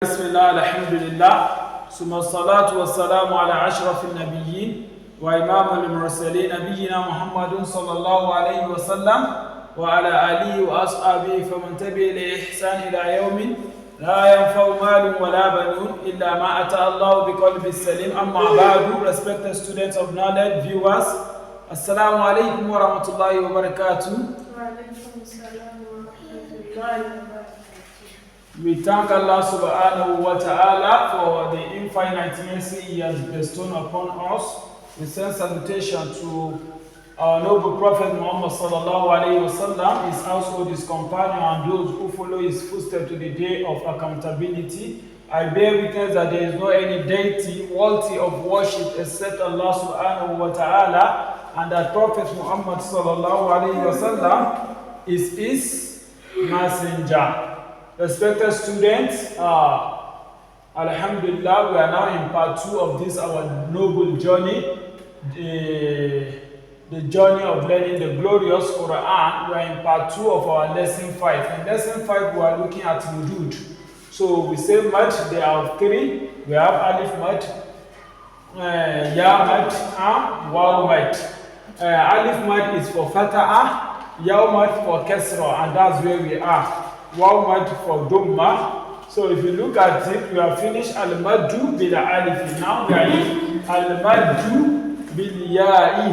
بسم الله الحمد لله ثم الصلاة والسلام على أشرف النبيين وإمام المرسلين نبينا محمد صلى الله عليه وسلم وعلى آله وأصحابه فمن تبع الإحسان إلى يوم لا ينفع مال ولا بنون إلا ما أتى الله بقلب السليم. أما بعد, respected students of knowledge, viewers, Assalamu alaikum wa rahmatullahi wa barakatuh. We thank Allah subhanahu wa ta'ala for the infinite mercy He has bestowed upon us. We send salutation to our noble Prophet Muhammad sallallahu alayhi wa sallam, his household, his companion, and those who follow his footsteps to the day of accountability. I bear witness that there is no any deity worthy of worship except Allah subhanahu wa ta'ala, and that Prophet Muhammad sallallahu alayhi wa sallam is his messenger. Respected students, Alhamdulillah, we are now in part 2 of this our noble journey, the journey of learning the glorious Quran. We are in part 2 of our lesson 5. In lesson 5, we are looking at Mudud. So we say Mad, there are 3. We have Alif Mad, Ya Mad, and Waw Mad. Alif Mad is for Fata'ah, Ya Mad for Kesra, and that's where we are. Waw Mad for Dumma. So if you look at it, we have finished Maddu Bil Yaa'E. Now we are in Maddu Bil Yaa'E.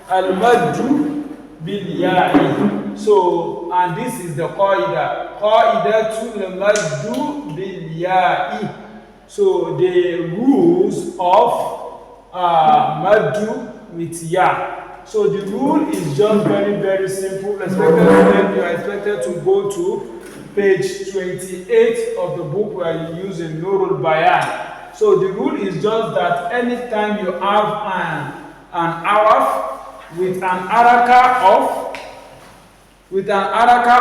Maddu Bil Yaa'E. So, and this is the Qaida. Qaida to Maddu Bil Yaa'E. So the rules of Maddu with Ya. So the rule is just very simple. Respected students, you are expected to go to page 28 of the book where you use in Nurul Bayan. So the rule is just that anytime you have an araf with an araka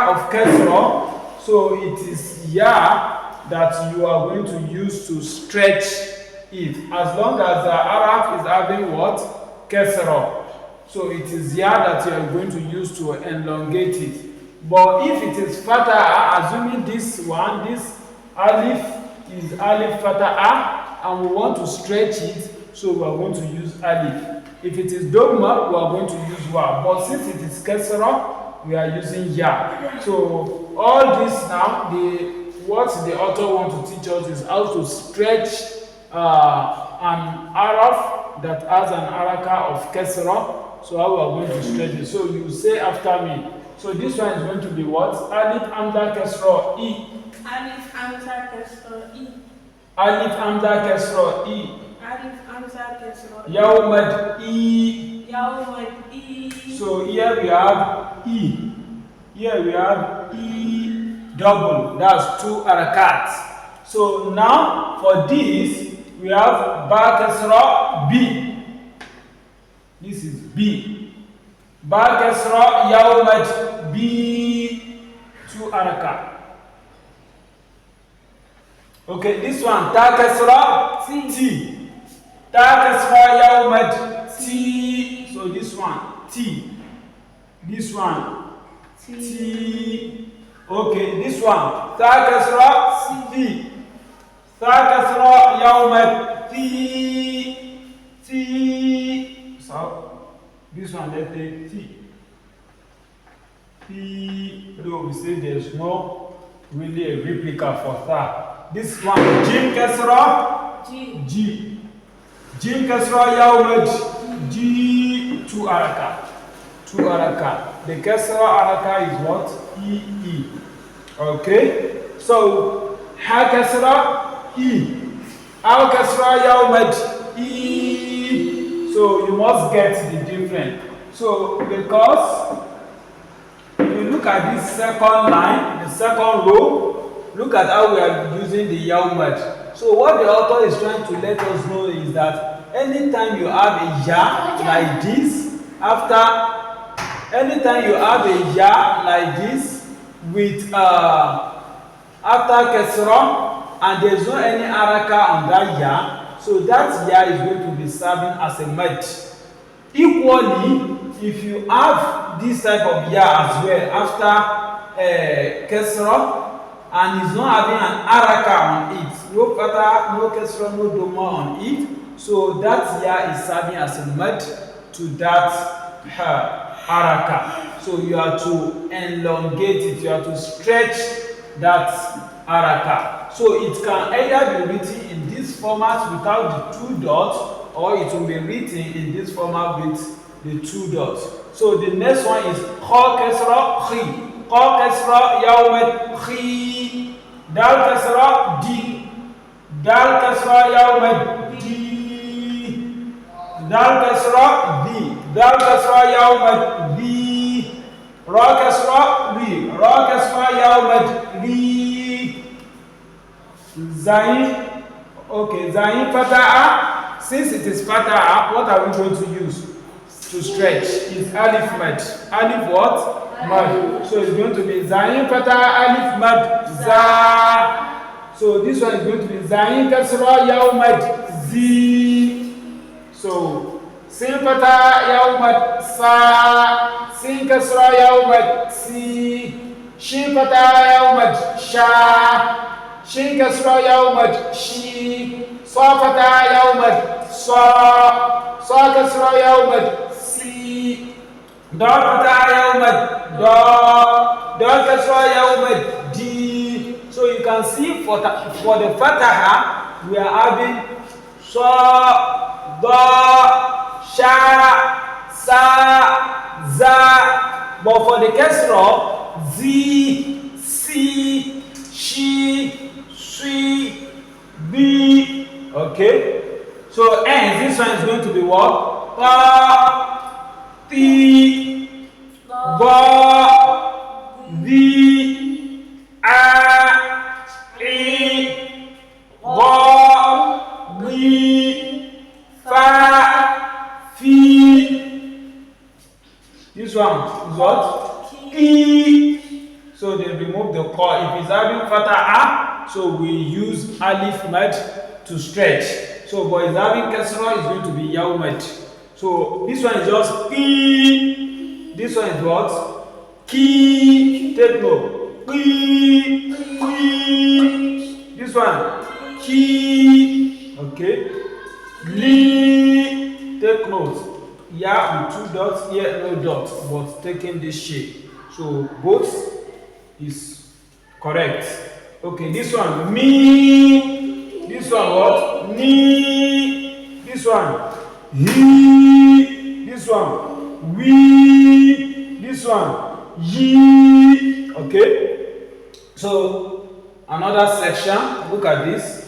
of Kesra, so it is Ya that you are going to use to stretch it, as long as the araf is having what? Kesra. So it is Ya that you are going to use to elongate it. But if it is Fata'ah, assuming this one, this Alif is Alif Fata'ah, and we want to stretch it, so we are going to use Alif. If it is Dogma, we are going to use Wa. But since it is Kesra, we are using Ya. So all this now, what the author wants to teach us is how to stretch an Araf that has an Araka of Kesra. So how we are going to stretch it. So you say after me. So this one is going to be what? Alif Hamza Kesra E. Alif Hamza Kesra E. Alif Hamza Kesra E. Alif Hamza Kesra E. Yawmad E. Yawmad E. So here we have E. Here we have E double. That's 2 harakats. So now for this we have Ba Kesra B. This is B. Ba Kesra Yawmad B, 2 harakat. Okay, this one Ta Kesra T. Ta Kesra Yawmad T. So this one T. This one T. Okay, this one Ta Kesra T. Ta Kesra Yawmad T. T. So this one, let's say T. T, though we say there's no really a replica for that. This one, Jim Kesra, G. Jim Kesra Yawmad, G, 2 haraka. 2 haraka. The Kesra haraka is what? E. Okay? So, Ha Kesra, E. Al Kesra Yawmad, E. So you must get the difference. So because if you look at this second line, the second row, look at how we are using the Yawmad. So what the author is trying to let us know is that anytime you have a Ya like this, anytime you have a Ya like this with after Kesra and there's no any Araka on that Ya, so that Ya is going to be serving as a Mad. Equally, if you have this type of Ya as well after Kesra and is not having an Araka on it, fatah, no kasra, no doma on it. So that ya is serving as a mud to that haraka. So you have to elongate it, you have to stretch that haraka. So it can either be written in this format without the 2 dots, or it will be written in this format with the 2 dots. So the next one is kha kasra khi. Kha kasra yawmad khi. Dal kasra di. Dal kasra yawmad di. Dal kasra di. Dal kasra yawmad di. Ra kasra ri. Ra kasra yawmad ri. Zain. Okay, zain fatah. Since it is fatah, what are we going to use to stretch? It's alif mad. Alif what? Mad. So it's going to be zain fatah alif mad za. So this one is going to be zain kasra yaw mad zi. So sin fatah yaw mad sa. Sin kasra yaw mad si. Shin fatah yaw mad sha. Shin kasra yaw mad shi. Sa fatah yaw mad sa. Sa kasra yaw mad si. Dal fatah yaw mad da. Dal kasra yaw mad di. So you can see for the fatah we are having sa, da, sha, sa, za. But for the kasra, zi, si, shi, sui, bi. Okay. So this one is going to be what? Ta, ti, ba, di, a, i, ba, bi, fa, fi. This one is what? Ki. So they remove the qa. If it's having fatah, so we use alif mad to stretch. So but it's having kasra, is going to be yaw mad. So this one is just ki. This one is what? Ki. Take note. Ki. Ki. This one. Ki. Okay. Li. Take note. Ya with 2 dots, here no dots, but taking this shape. So both is correct. Okay, this one mi. This one what? Ni. This one he. This one we. This one ye. Okay. So another section. Look at this.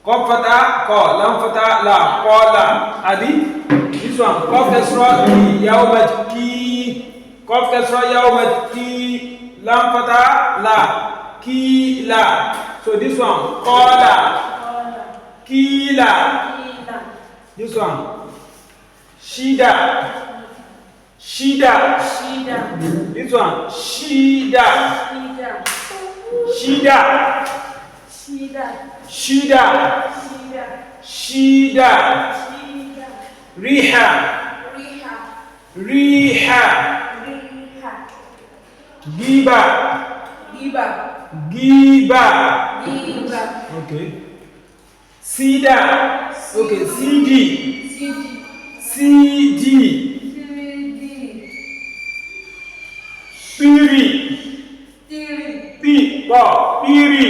Qaf fatha qa, lam fatha la, qala. Adi. This one qaf kasra ki, yaw mad ki. Qaf kasra yaw mad ki, lam fatha la, ki la. So this one qala, ki la. This one shida, shida. This one shida, shida, shida, shida. Riha, riha. Giba, giba. Okay. Sida. Okay. CD, CD. Piri, pi, pa, piri,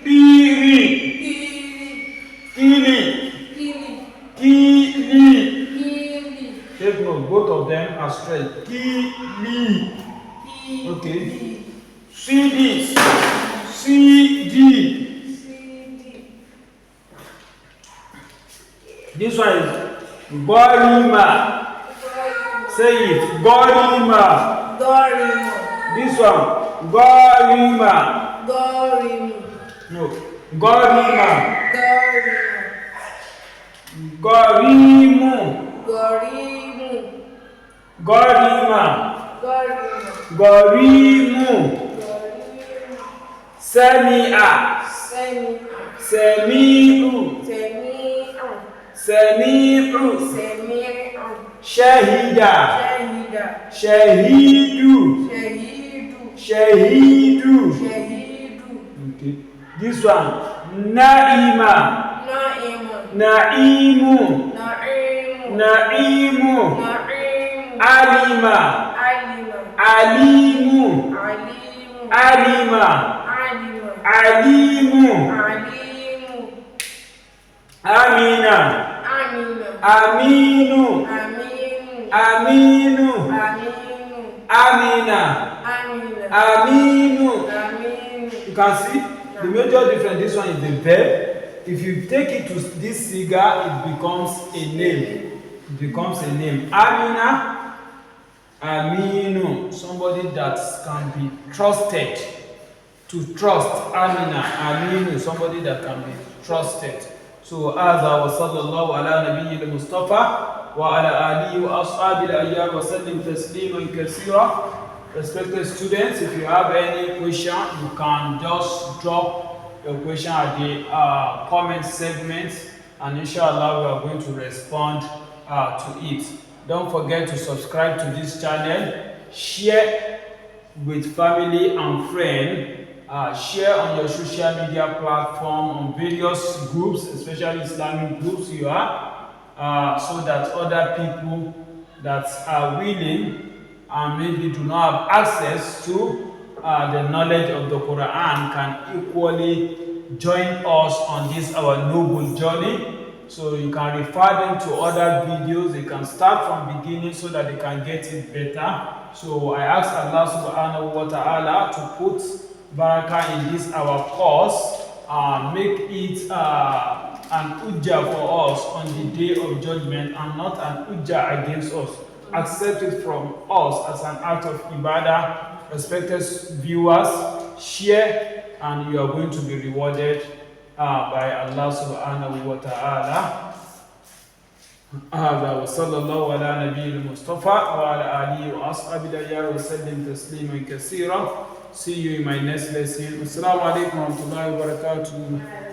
piri, kili, kili. Take note, both of them are straight. Kili. Okay. CD, CD. This one is Gorima. Say it. Gorima. This one. Gorima. No. Gorima. Gorimu. Gorima. Gorimu. Sami'a. Sami'u. Sami'u. Shahida. Shahidu. Shahidu. Okay. This one. Naima. Naimu. Naimu. Alima. Alimu. Alima. Alimu. Amina. Aminu. Aminu. Amina. Aminu. You can see the major difference. This one is the verb. If you take it to this figure, it becomes a name. It becomes a name. Amina. Aminu. Somebody that can be trusted. To trust. Amina. Aminu. Somebody that can be trusted. So as I was sallallahu ala nabiyyi al-Mustafa wa ala alihi wa ashabi al-ayyam wa sallim tasliman kaseera. Respected students, if you have any question, you can just drop your question at the comment segment, and inshallah we are going to respond to it. Don't forget to subscribe to this channel, share with family and friends. Share on your social media platform, on various groups, especially Islamic groups you are, so that other people that are willing and maybe do not have access to the knowledge of the Quran can equally join us on this our noble journey. So you can refer them to other videos. They can start from beginning so that they can get it better. So I ask Allah subhanahu wa ta'ala to put barakah in this our course, make it an ujjah for us on the day of judgment and not an ujjah against us. Accept it from us as an act of ibadah. Respected viewers, share and you are going to be rewarded by Allah subhanahu wa ta'ala. هذا وصلى الله على نبي المصطفى وعلى آله وأصحابه الأخيار وسلم تسليما كثيرا. See you in my next lesson. Assalamu alaikum wa rahmatullahi wa barakatuh.